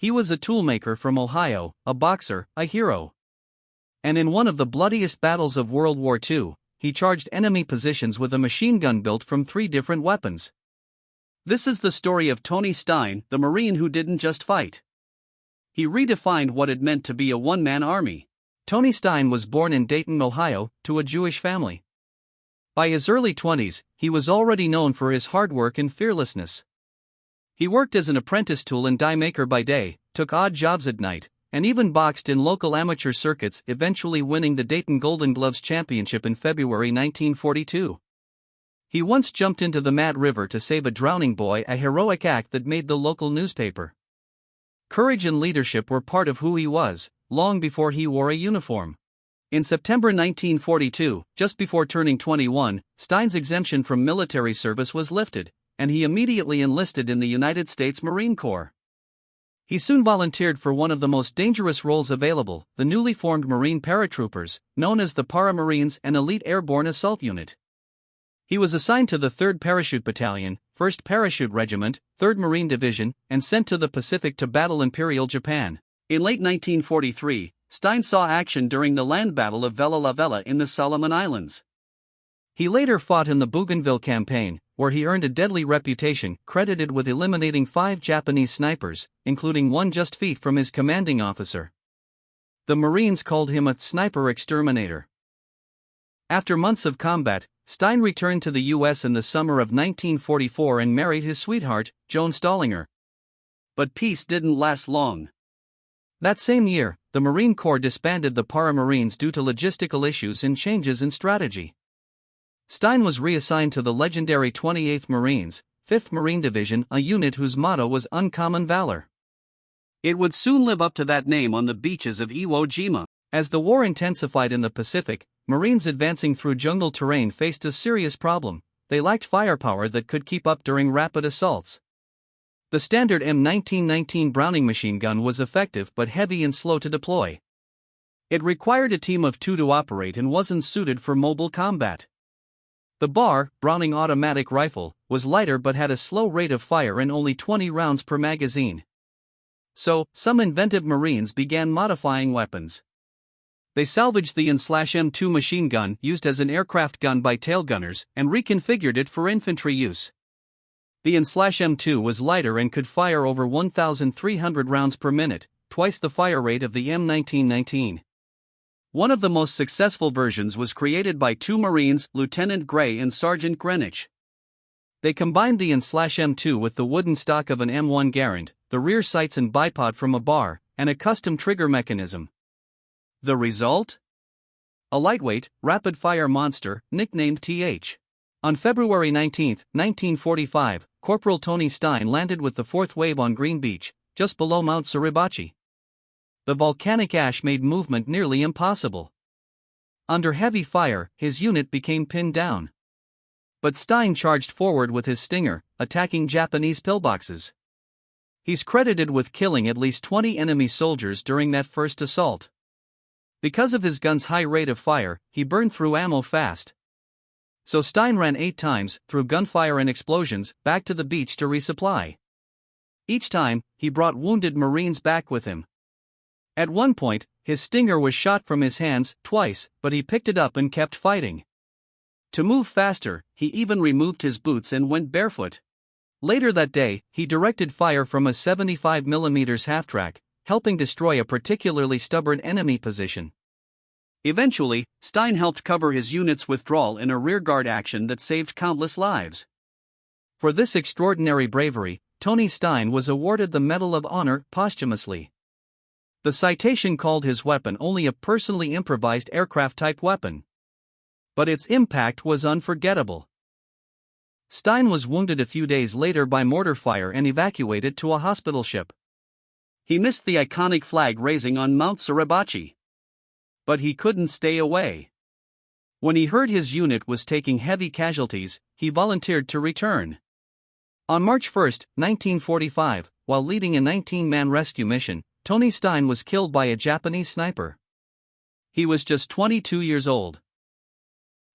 He was a toolmaker from Ohio, a boxer, a hero. And in one of the bloodiest battles of World War II, he charged enemy positions with a machine gun built from 3 different weapons. This is the story of Tony Stein, the Marine who didn't just fight. He redefined what it meant to be a one-man army. Tony Stein was born in Dayton, Ohio, to a Jewish family. By his early 20s, he was already known for his hard work and fearlessness. He worked as an apprentice tool and die maker by day, took odd jobs at night, and even boxed in local amateur circuits, eventually winning the Dayton Golden Gloves Championship in February 1942. He once jumped into the Mad River to save a drowning boy, a heroic act that made the local newspaper. Courage and leadership were part of who he was, long before he wore a uniform. In September 1942, just before turning 21, Stein's exemption from military service was lifted, and he immediately enlisted in the United States Marine Corps. He soon volunteered for one of the most dangerous roles available, the newly formed Marine Paratroopers, known as the Para-Marines, an elite airborne assault unit. He was assigned to the 3rd Parachute Battalion, 1st Parachute Regiment, 3rd Marine Division, and sent to the Pacific to battle Imperial Japan. In late 1943, Stein saw action during the land battle of Vella La Vella in the Solomon Islands. He later fought in the Buganville Campaign, where he earned a deadly reputation, credited with eliminating 5 Japanese snipers, including one just feet from his commanding officer. The Marines called him a sniper exterminator. After months of combat, Stein returned to the U.S. in the summer of 1944 and married his sweetheart, Joan Stallinger. But peace didn't last long. That same year, the Marine Corps disbanded the Para-Marines due to logistical issues and changes in strategy. Stein was reassigned to the legendary 28th Marines, 5th Marine Division, a unit whose motto was uncommon valor. It would soon live up to that name on the beaches of Iwo Jima. As the war intensified in the Pacific, Marines advancing through jungle terrain faced a serious problem: they lacked firepower that could keep up during rapid assaults. The standard M1919 Browning machine gun was effective but heavy and slow to deploy. It required a team of 2 to operate and wasn't suited for mobile combat. The Browning automatic rifle was lighter but had a slow rate of fire and only 20 rounds per magazine. So, some inventive Marines began modifying weapons. They salvaged the M/M2 machine gun used as an aircraft gun by tailgunners and reconfigured it for infantry use. The M/M2 was lighter and could fire over 1,300 rounds per minute, twice the fire rate of the M1919. One of the most successful versions was created by 2 Marines, Lieutenant Gray and Sergeant Greenwich. They combined the M/M2 with the wooden stock of an M1 Garand, the rear sights and bipod from a bar, and a custom trigger mechanism. The result? A lightweight, rapid-fire monster, nicknamed TH. On February 19, 1945, Corporal Tony Stein landed with the 4th Wave on Green Beach, just below Mount Suribachi. The volcanic ash made movement nearly impossible. Under heavy fire, his unit became pinned down. But Stein charged forward with his Stinger, attacking Japanese pillboxes. He's credited with killing at least 20 enemy soldiers during that first assault. Because of his gun's high rate of fire, he burned through ammo fast. So Stein ran 8 times, through gunfire and explosions, back to the beach to resupply. Each time, he brought wounded Marines back with him. At one point, his Stinger was shot from his hands twice, but he picked it up and kept fighting. To move faster, he even removed his boots and went barefoot. Later that day, he directed fire from a 75mm half-track, helping destroy a particularly stubborn enemy position. Eventually, Stein helped cover his unit's withdrawal in a rearguard action that saved countless lives. For this extraordinary bravery, Tony Stein was awarded the Medal of Honor posthumously. The citation called his weapon only a personally improvised aircraft-type weapon. But its impact was unforgettable. Stein was wounded a few days later by mortar fire and evacuated to a hospital ship. He missed the iconic flag raising on Mount Suribachi. But he couldn't stay away. When he heard his unit was taking heavy casualties, he volunteered to return. On March 1, 1945, while leading a 19-man rescue mission, Tony Stein was killed by a Japanese sniper. He was just 22 years old.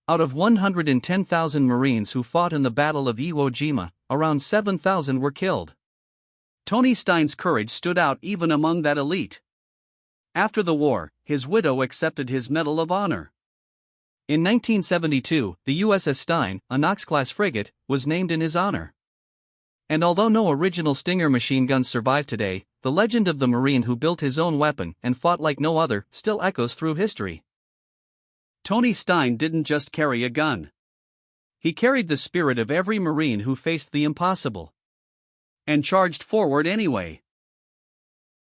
Out of 110,000 Marines who fought in the Battle of Iwo Jima, around 7,000 were killed. Tony Stein's courage stood out even among that elite. After the war, his widow accepted his Medal of Honor. In 1972, the USS Stein, a Knox-class frigate, was named in his honor. And although no original Stinger machine guns survive today, the legend of the Marine who built his own weapon and fought like no other still echoes through history. Tony Stein didn't just carry a gun. He carried the spirit of every Marine who faced the impossible and charged forward anyway.